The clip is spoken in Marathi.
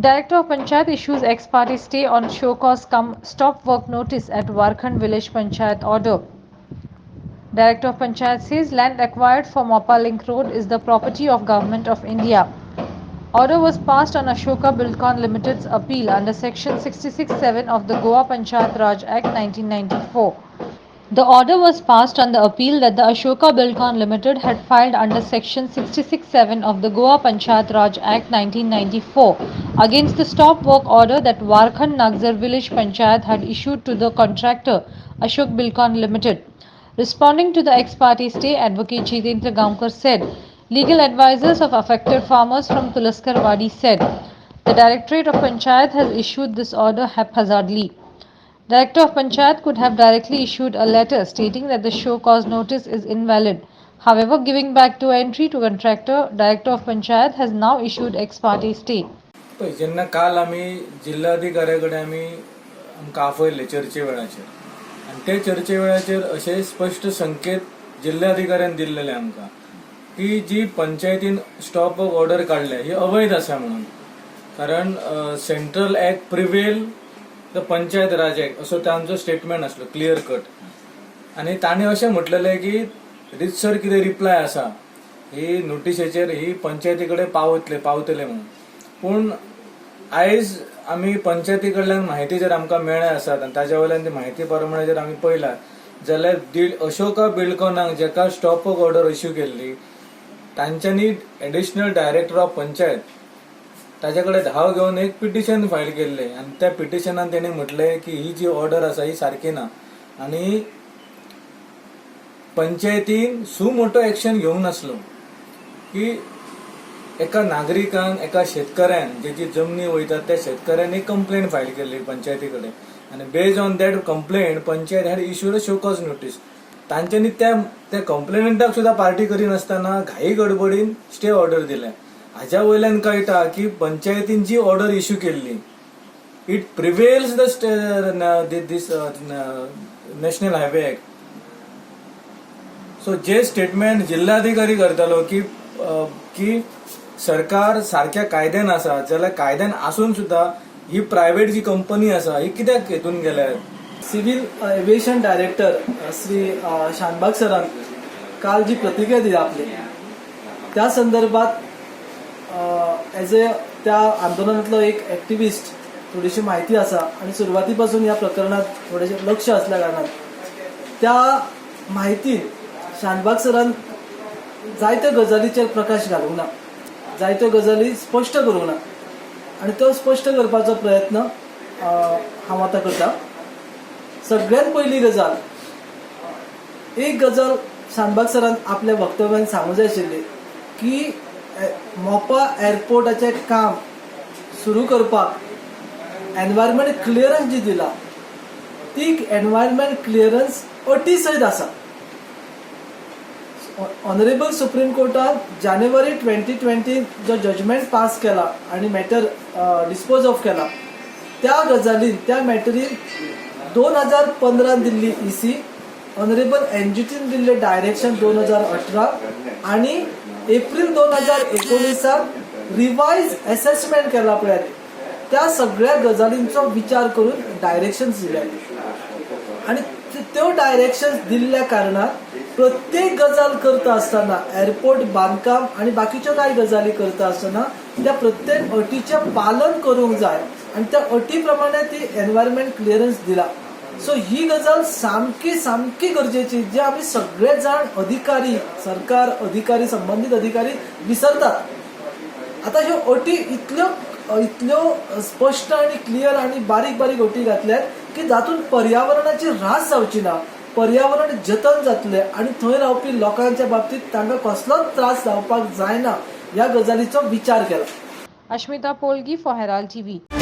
Director of Panchayat issues ex parte stay on show cause cum stop work notice at Warkhand Village Panchayat order. Director of Panchayat says land acquired for Mopa Link Road is the property of Government of India. Order was passed on Ashoka Buildcon Limited's appeal under Section 66(7) of the Goa Panchayat Raj Act 1994. The order was passed on the appeal that the Ashoka Buildcon Limited had filed under Section 66(7) of the Goa Panchayat Raj Act 1994 against the stop work order that Warkhand Nagzar Village Panchayat had issued to the contractor Ashok Buildcon Limited. Responding to the ex parte stay, Advocate cited said, legal advisors of affected farmers from Tulaskar Wadi said, the Directorate of Panchayat has issued this order haphazardly. Director of Panchayat could have directly issued a letter stating that the show cause notice is invalid. However, giving back to entry to contractor, Director of Panchayat has now issued ex parte stay. जेन्ना काल आमी जिल्हाधिकाऱ्या कडेन आमी आमकां आपयले चर्चे वेळाचेर आनी ते चर्चे वेळाचेर अशे स्पश्ट संकेत जिल्हाधिकाऱ्यान दिल्लेले आमकां की जी पंचायतीन स्टॉप ऑर्डर काडल्या ही अवैध आसा म्हणून. कारण central act prevail the panchayat Raj act असो तांचो स्टेटमेंट आसलो क्लियर कट. आनी ताणें अशें म्हटलेलें की रितसर कितें रिप्लाय आसा ही नोटिसेचेर ही पंचायती कडेन पावतले म्हणून. पूण आयज आमी पंचायती कडल्यान म्हायती जर आमकां मेळ्ळे आसात आनी ताज्या वयल्यान ती म्हायती प्रमाणे जर आमी पळयला जाल्यार अशोका बिल्डकॉनाक जेका स्टॉप वर्क ऑर्डर इश्यू केल्ली तांच्यांनी एडिशनल डायरेक्टर ऑफ पंचायत ताजे कडेन धाव घेवन एक पिटिशन फायल केल्ले आनी त्या पिटिशनान तेणी म्हटले की ही जी ऑर्डर आसा ही सारकी ना आनी पंचायतीन सुमोटो एक्शन घेवंक नासलो की एका नागरिकान एका शेतकऱ्यान जेची जमनी वयतात त्या शेतकऱ्यान एक कंप्लेंट फायल केल्ली पंचायती कडेन आनी based on that complaint panchayat had issued a show cause notice. तांच्यांनी त्या कंप्लेनंटाक सुद्दां पार्टी करिनासतना घाई गडबडीन स्टे ऑर्डर दिल्या. हाज्या वयल्यान कळटा की पंचायतीन जी ऑर्डर इश्यू केल्ली it prevails this national highway act. So जे स्टेटमेंट जिल्हाधिकारी करतालो की सरकार सारख्या कायद्यान आसा जाल्यार कायद्यान आसून सुद्धा ही प्रायव्हेट जी कंपनी आसा ही कित्याक हेतून गेल्यार. Civil aviation director Shri Shanbhag सरान काल जी प्रतिक्रिया दिली आपली त्या संदर्भात एज ए त्या आंदोलनातलो एक ऍक्टिव्हिस्ट थोडीशी माहिती आसा आणि सुरुवातीपासून या प्रकरणात थोडेसे लक्ष असल्या कारणान त्या माहितीन शानबाग सरान जायत्या गजालीचेर प्रकाश घालूंक ना, जायत्यो गजाली स्पश्ट करूंक ना आणि तो स्पश्ट करपाचो प्रयत्न हांव आतां करता. सगळ्यात पहिली गजाल एक गजाल शानबाग सरान आपल्या वक्तव्यान सांगूंक जाय आशिल्ली की मोपा एअरपोर्टाचें काम सुरू करपाक एनवायरमेंट क्लियरन्स जी दिला ती एनवायरमेंट क्लियरन्स अटी सयत आसा. ऑनरेबल सुप्रीम कोर्टान जानेवारी 2020 जो जजमेंट पास केला आणि मॅटर डिस्पोज ऑफ केला त्या गजालीन त्या मॅटरीन 2015 दिल्ली EC ऑनरेबल एनजीटीन दिल्ले डायरेक्शन 2018 आणि एप्रिल 2019 रिवाइज असेसमेंट केला पळय त्या सगळ्या गजालींचो विचार करून डायरेक्शन्स दिले आणि त्यो डायरेक्शन्स दिल्ल्या कारणान प्रत्येक गजाल करता असताना एअरपोर्ट बांधकाम आणि बाकीच्या काही गजाली करता असताना त्या प्रत्येक अटीचें पालन करूंक जाय आणि त्या अटी प्रमाणे ती एनवायरमेंट क्लियरन्स दिला. सो ही गजाल सामकी गरजेची जे आम्ही सगळे जाण अधिकारी सरकार अधिकारी संबंधित अधिकारी विसरतात. आता ह्यो अटी इतल्यो स्पष्ट आणि क्लियर आणि बारीक अटी घातल्यात की जातून पर्यावरणाची ऱ्हास जावची ना, पर्यावरण जतन जातले आणि थंय रावपी लोकांच्या बाबतीत तांकां कसलोच त्रास जावपाक जायना ह्या गजालीचो विचार केला. Ashmita Polgi for Herald TV.